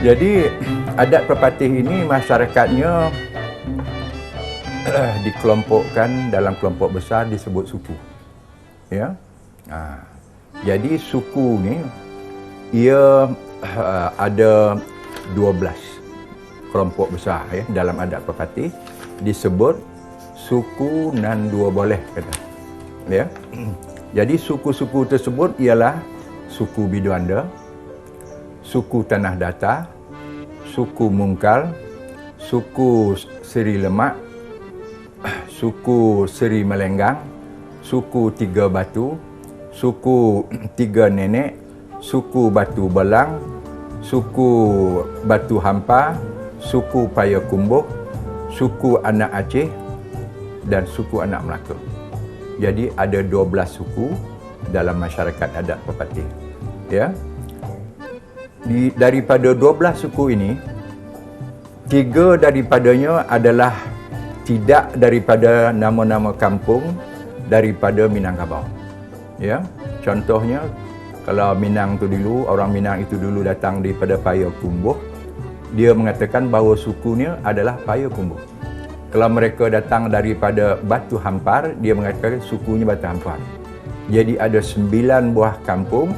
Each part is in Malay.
Jadi adat pepatih ini masyarakatnya dikelompokkan dalam kelompok besar disebut suku. Ya. Jadi suku ni ia ada 12 kelompok besar ya dalam adat pepatih disebut suku nan dua boleh kata. Ya. Jadi suku-suku tersebut ialah suku Biduanda, suku Tanah Datar, suku Mungkal, suku Seri Lemak, suku Seri Melenggang, suku Tiga Batu, suku Tiga Nenek, suku Batu Belang, suku Batu Hampa, suku Payakumbuh, suku Anak Aceh dan suku Anak Melaka. Jadi ada 12 suku dalam masyarakat adat pepatih. Ya. Daripada 12 suku ini, 3 daripadanya adalah tidak daripada nama-nama kampung daripada Minangkabau. Ya. Contohnya kalau Minang tu dulu, orang Minang itu dulu datang daripada Payakumbuh, dia mengatakan bahawa sukunya adalah Payakumbuh. Kalau mereka datang daripada Batu Hampar, dia mengatakan sukunya Batu Hampar. Jadi ada 9 buah kampung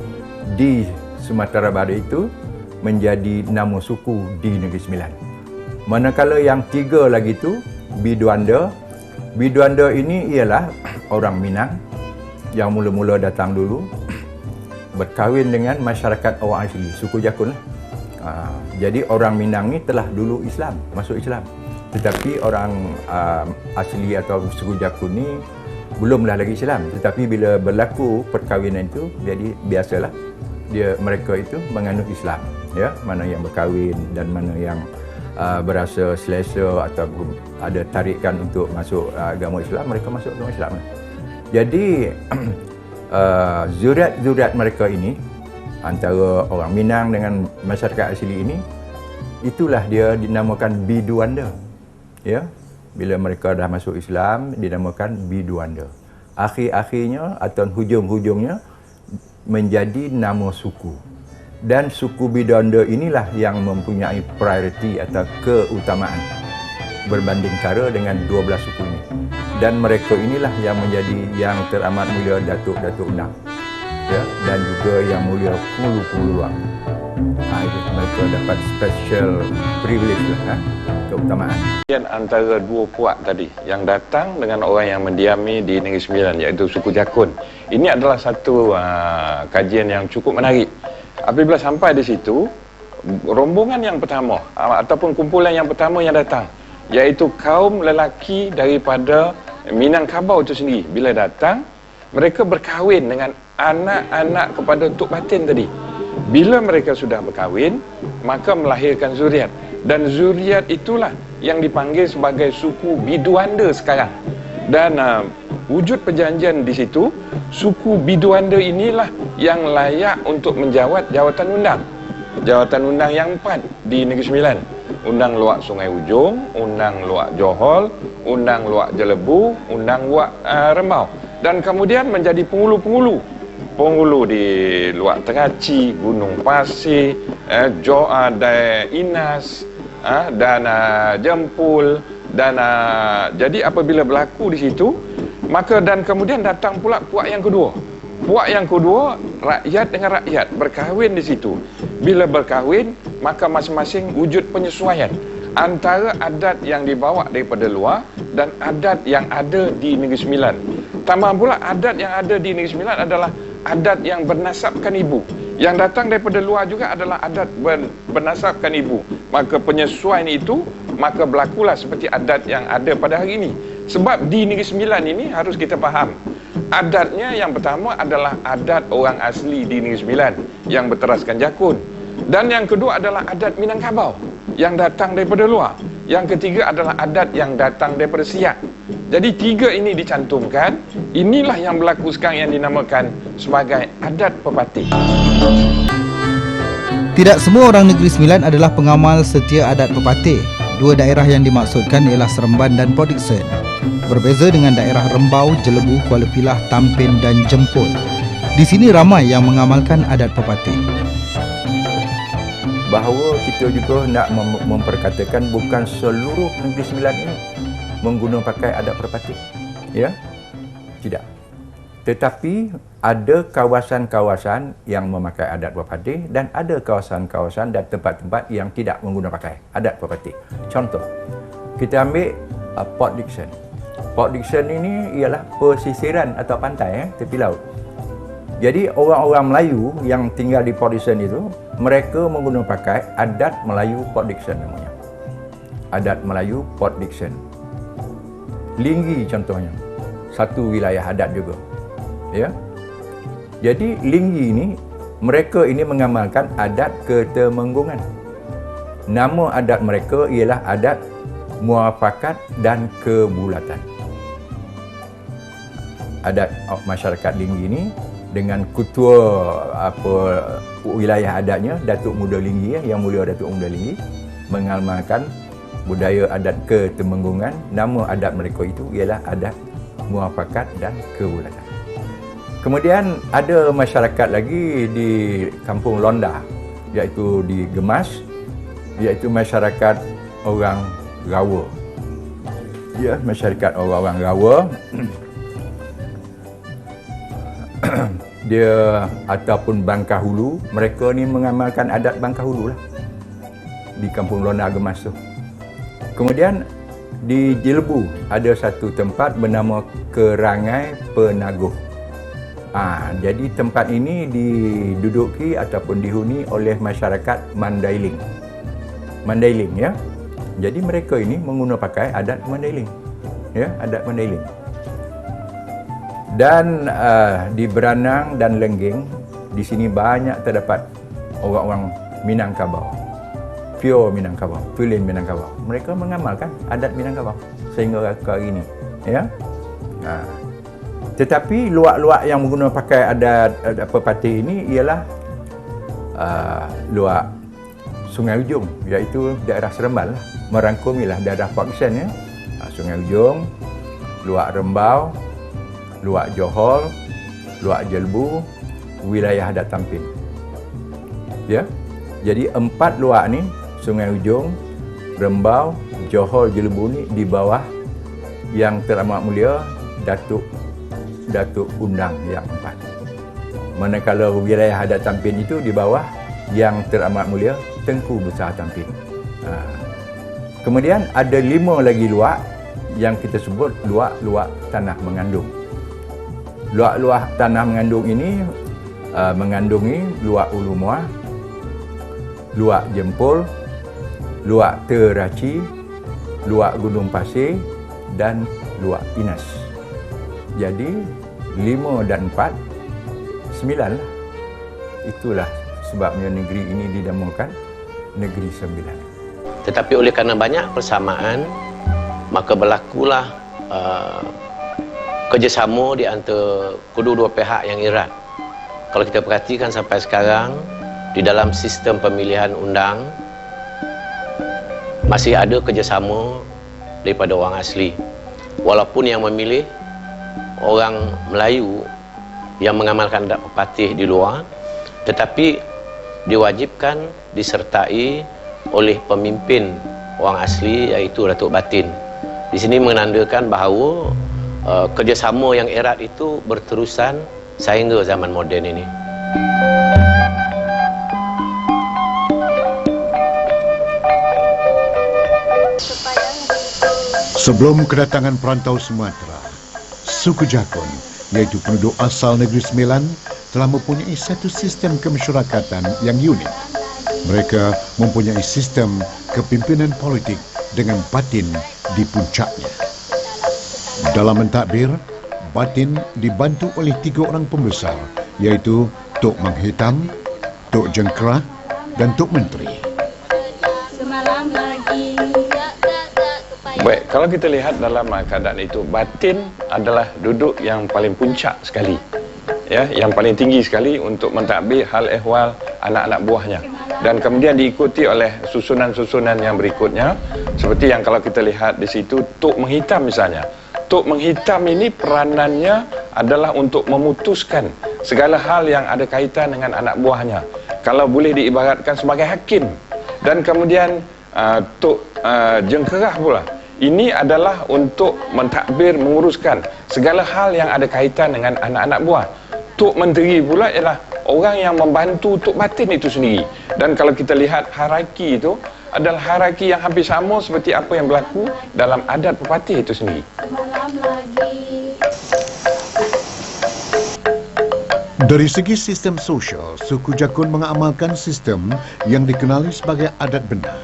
di Sumatera Barat itu menjadi nama suku di Negeri Sembilan. Manakala yang 3 lagi tu Biduanda. Biduanda ini ialah orang Minang yang mula-mula datang dulu berkahwin dengan masyarakat orang asli, suku Jakun lah. Jadi orang Minang ni telah dulu Islam, masuk Islam. Tetapi orang asli atau suku Jakun ni belumlah lagi Islam. Tetapi bila berlaku perkahwinan itu, jadi biasalah mereka itu menganut Islam. Ya, mana yang berkahwin dan mana yang berasa selesa atau ada tarikan untuk masuk agama Islam, mereka masuk agama Islam. Jadi zuriat-zuriat mereka ini antara orang Minang dengan masyarakat asli ini, itulah dia dinamakan Biduanda. Ya, bila mereka dah masuk Islam dinamakan Biduanda. Akhir-akhirnya atau hujung-hujungnya menjadi nama suku. Dan suku Biduanda inilah yang mempunyai prioriti atau keutamaan berbanding kara dengan 12 suku ini. Dan mereka inilah yang menjadi yang teramat mulia Datuk-Datuk Undang. Ya, dan juga yang mulia Pulu-Puluang. Mereka dapat special privilege lah, keutamaan. Antara dua puak tadi yang datang dengan orang yang mendiami di Negeri Sembilan, iaitu suku Jakun. Ini adalah satu kajian yang cukup menarik. Apabila sampai di situ, rombongan yang pertama ataupun kumpulan yang pertama yang datang, iaitu kaum lelaki daripada Minangkabau itu sendiri. Bila datang, mereka berkahwin dengan anak-anak kepada Tok Batin tadi. Bila mereka sudah berkahwin, maka melahirkan zuriat. Dan zuriat itulah yang dipanggil sebagai suku Biduanda sekarang. Dan wujud perjanjian di situ, suku Biduanda inilah yang layak untuk menjawat jawatan undang. Jawatan undang yang 4 di Negeri Sembilan. Undang Luak Sungai Ujung, Undang Luak Johor, Undang Luak Jelebu, Undang Luak Rembau. Dan kemudian menjadi penghulu-penghulu. Penghulu di Luak Teraci, Gunung Pasir, Inas, dan Jempul. Dan jadi apabila berlaku di situ, maka dan kemudian datang pula puak yang kedua. Puak yang kedua, rakyat dengan rakyat berkahwin di situ. Bila berkahwin, maka masing-masing wujud penyesuaian antara adat yang dibawa daripada luar dan adat yang ada di Negeri Sembilan. Tambah pula adat yang ada di Negeri Sembilan adalah adat yang bernasabkan ibu. Yang datang daripada luar juga adalah adat bernasabkan ibu. Maka penyesuaian itu, maka berlakulah seperti adat yang ada pada hari ini. Sebab di Negeri Sembilan ini harus kita faham, adatnya yang pertama adalah adat orang asli di Negeri Sembilan yang berteraskan Jakun. Dan yang kedua adalah adat Minangkabau yang datang daripada luar. Yang ketiga adalah adat yang datang daripada Siak. Jadi 3 ini dicantumkan. Inilah yang berlaku sekarang yang dinamakan sebagai adat pepatih. Tidak semua orang Negeri Sembilan adalah pengamal setia adat pepatih. 2 daerah yang dimaksudkan ialah Seremban dan Port Dickson. Berbeza dengan daerah Rembau, Jelebu, Kuala Pilah, Tampin dan Jempol. Di sini ramai yang mengamalkan adat pepatih. bahawa kita juga nak memperkatakan bukan seluruh Negeri Sembilan ini menggunakan pakai adat perpati. Ya? Tidak. Tetapi ada kawasan-kawasan yang memakai adat perpati dan ada kawasan-kawasan dan tempat-tempat yang tidak menggunakan pakai adat perpati. Contoh, kita ambil Port Dickson. Port Dickson ini ialah pesisiran atau pantai tepi laut. Jadi orang-orang Melayu yang tinggal di Port Dickson itu, mereka menggunakan pakai adat Melayu Port Dickson namanya. Adat Melayu Port Dickson. Linggi contohnya, satu wilayah adat juga. Ya. Jadi Linggi ini, mereka ini mengamalkan adat ketemenggungan. Nama adat mereka ialah adat muafakat dan kebulatan. Adat masyarakat Linggi ini dengan ketua wilayah adatnya, Datuk Muda Linggi, Yang Mulia Datuk Muda Linggi, mengamalkan budaya adat ketemenggungan. Nama adat mereka itu ialah adat muafakat dan kebulatan. Kemudian ada masyarakat lagi di Kampung Londa, iaitu di Gemas, iaitu masyarakat orang Rawa. Ya, masyarakat orang Rawa. Dia ataupun Bangkahulu, mereka ni mengamalkan adat Bangkahulu lah di Kampung Londa Gemas tu. Kemudian di Jelebu ada satu tempat bernama Kerangai Penaguh. Jadi tempat ini diduduki ataupun dihuni oleh masyarakat Mandailing. Mandailing, ya. Jadi mereka ini menggunakan pakai adat Mandailing. Ya, adat Mandailing. Dan di Beranang dan Lenggeng, di sini banyak terdapat orang-orang Minangkabau. Pure Minangkabau, Tulen Minangkabau. Mereka mengamalkan adat Minangkabau sehingga ke hari ini. Ya. Tetapi luak-luak yang menggunakan pakai adat perpati ini ialah luak Sungai Ujung, iaitu daerah Seremban lah. Merangkumilah daerah Port Dickson, ya. Sungai Ujung, luak Rembau, luak Johor, luak Jelebu, wilayah adat Tampin. Ya. Jadi 4 luak ni, Sungai Ujung, Rembau, Johor, Jelebu ni di bawah yang teramat mulia Datuk Undang yang 4. Manakala wilayah adat Tampin itu di bawah yang teramat mulia Tengku Besar Tampin. Kemudian ada 5 lagi luak yang kita sebut luak-luak tanah mengandung. Luak-luak tanah mengandung ini mengandungi luak Ulu Muar, luak Jempol, luak Teraci, luak Gunung Pasir dan luak Inas. Jadi 5 dan 4, 9 lah. Itulah sebabnya negeri ini dinamakan Negeri Sembilan. Tetapi oleh kerana banyak persamaan, maka berlakulah kerjasama di antara kedua-dua pihak yang erat. Kalau kita perhatikan sampai sekarang, di dalam sistem pemilihan undang, masih ada kerjasama daripada orang asli. Walaupun yang memilih orang Melayu yang mengamalkan adat perpatih di luar, tetapi diwajibkan disertai oleh pemimpin orang asli, iaitu Datuk Batin. Di sini menandakan bahawa kerjasama yang erat itu berterusan sehingga zaman moden ini. Sebelum kedatangan perantau Sumatera, suku Jakun, iaitu penduduk asal Negeri Sembilan, telah mempunyai satu sistem kemasyarakatan yang unik. Mereka mempunyai sistem kepimpinan politik dengan batin di puncaknya. Dalam mentadbir, batin dibantu oleh 3 orang pembesar, iaitu Tok Mang Hitam, Tok Jengkerah dan Tok Menteri. Semalam lagi. Baik, kalau kita lihat dalam keadaan itu, batin adalah duduk yang paling puncak sekali. Ya, yang paling tinggi sekali untuk mentadbir hal ehwal anak-anak buahnya. Dan kemudian diikuti oleh susunan-susunan yang berikutnya. Seperti yang kalau kita lihat di situ, Tok Menghitam misalnya. Tok Menghitam ini peranannya adalah untuk memutuskan segala hal yang ada kaitan dengan anak buahnya. kalau boleh diibaratkan sebagai hakim. Dan kemudian Tok Jengkerah pula, ini adalah untuk mentadbir, menguruskan segala hal yang ada kaitan dengan anak-anak buah. Tok Menteri pula ialah orang yang membantu Tok Batin itu sendiri. Dan kalau kita lihat hierarki itu adalah hierarki yang hampir sama seperti apa yang berlaku dalam adat pepatih itu sendiri. Semalam lagi. Dari segi sistem sosial, suku Jakun mengamalkan sistem yang dikenali sebagai adat benah.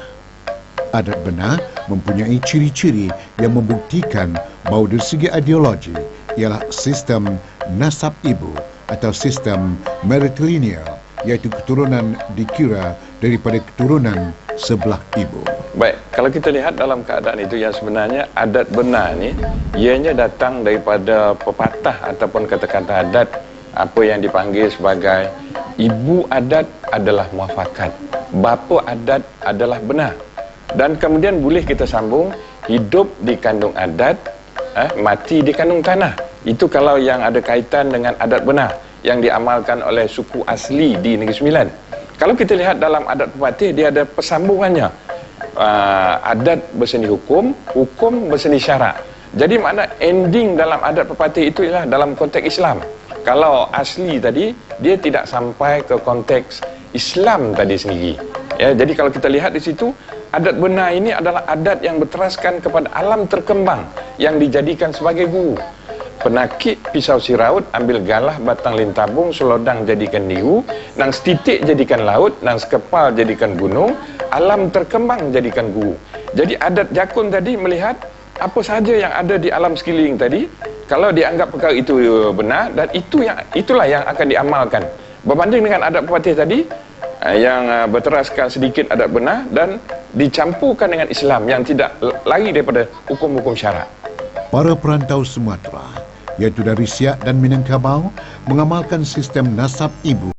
Adat benah mempunyai ciri-ciri yang membuktikan bahawa dari segi ideologi ialah sistem nasab ibu atau sistem matrilineal, iaitu keturunan dikira daripada keturunan sebelah ibu. Baik, kalau kita lihat dalam keadaan itu yang sebenarnya adat benah ni ianya datang daripada pepatah ataupun kata-kata adat apa yang dipanggil sebagai ibu adat adalah muafakat, bapa adat adalah benah. Dan kemudian boleh kita sambung hidup di kandung adat, mati di kandung tanah. Itu kalau yang ada kaitan dengan adat benah yang diamalkan oleh suku asli di Negeri Sembilan. Kalau kita lihat dalam adat pepatih, dia ada persambungannya. Adat berseni hukum, hukum berseni syarak. Jadi makna ending dalam adat pepatih itu ialah dalam konteks Islam. Kalau asli tadi, dia tidak sampai ke konteks Islam tadi sendiri. Ya, jadi kalau kita lihat di situ, adat benah ini adalah adat yang berteraskan kepada alam terkembang yang dijadikan sebagai guru. Penakik pisau siraut, ambil galah batang lintabung, selodang jadikan niu, nang setitik jadikan laut, nang sekepal jadikan gunung, alam terkembang jadikan guru. Jadi adat Jakun tadi melihat apa sahaja yang ada di alam sekeliling tadi, kalau dianggap perkara itu benar, dan itulah yang akan diamalkan. Berbanding dengan adat pepatih tadi yang berteraskan sedikit adat benah dan dicampurkan dengan Islam yang tidak lari daripada hukum-hukum syarak. Para perantau Sumatera, iaitu dari Siak dan Minangkabau, mengamalkan sistem nasab ibu